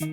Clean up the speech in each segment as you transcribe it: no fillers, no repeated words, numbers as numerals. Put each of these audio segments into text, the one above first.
Are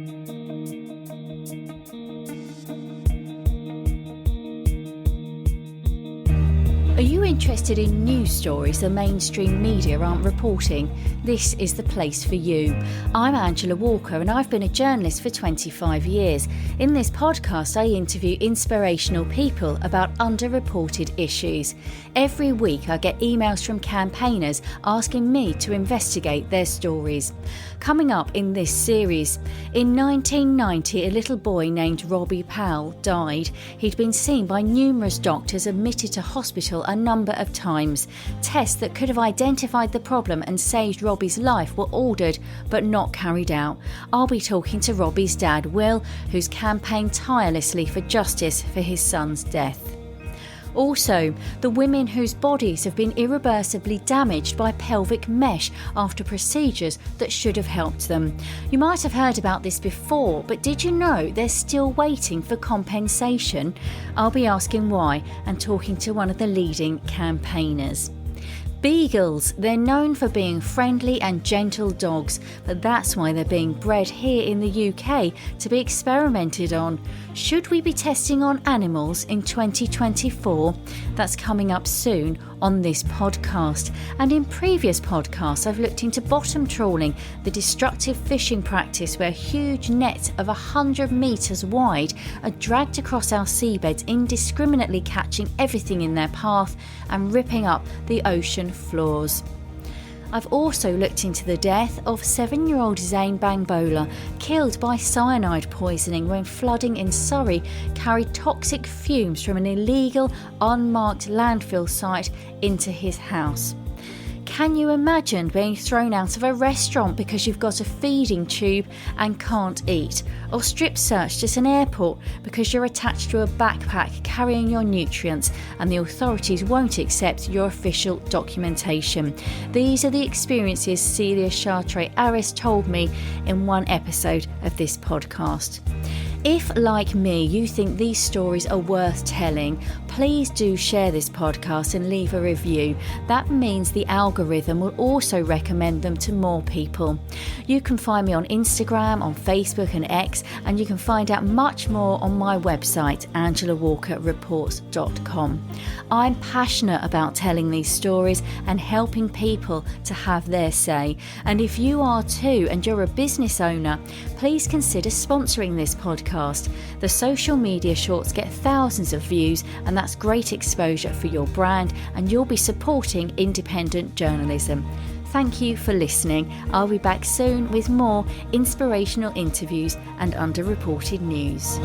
you interested in news stories the mainstream media aren't reporting? This is the place for you. I'm Angela Walker and I've been a journalist for 25 years. In this podcast, I interview inspirational people about underreported issues. Every week I get emails from campaigners asking me to investigate their stories. Coming up in this series, in 1990 a little boy named Robbie Powell died. He'd been seen by numerous doctors, admitted to hospital a number of times. Tests that could have identified the problem and saved Robbie's life were ordered but not carried out. I'll be talking to Robbie's dad, Will, who's campaigned tirelessly for justice for his son's death. Also, the women whose bodies have been irreversibly damaged by pelvic mesh after procedures that should have helped them. You might have heard about this before, but did you know they're still waiting for compensation? I'll be asking why and talking to one of the leading campaigners. Beagles, they're known for being friendly and gentle dogs, but that's why they're being bred here in the UK to be experimented on. Should we be testing on animals in 2024? That's coming up soon on this podcast. And in previous podcasts, I've looked into bottom trawling, the destructive fishing practice where huge nets of 100 metres wide are dragged across our seabeds, indiscriminately catching everything in their path and ripping up the ocean floors. I've also looked into the death of 7-year-old Zane Bangbola, killed by cyanide poisoning when flooding in Surrey carried toxic fumes from an illegal, unmarked landfill site into his house. Can you imagine being thrown out of a restaurant because you've got a feeding tube and can't eat? Or strip searched at an airport because you're attached to a backpack carrying your nutrients and the authorities won't accept your official documentation? These are the experiences Celia Chartre-Aris told me in one episode of this podcast. If, like me, you think these stories are worth telling, please do share this podcast and leave a review. That means the algorithm will also recommend them to more people. You can find me on Instagram, on Facebook and X, and you can find out much more on my website, angelawalkerreports.com. I'm passionate about telling these stories and helping people to have their say. And if you are too and you're a business owner, please consider sponsoring this podcast. The social media shorts get thousands of views, and that's great exposure for your brand, and you'll be supporting independent journalism. Thank you for listening. I'll be back soon with more inspirational interviews and underreported news.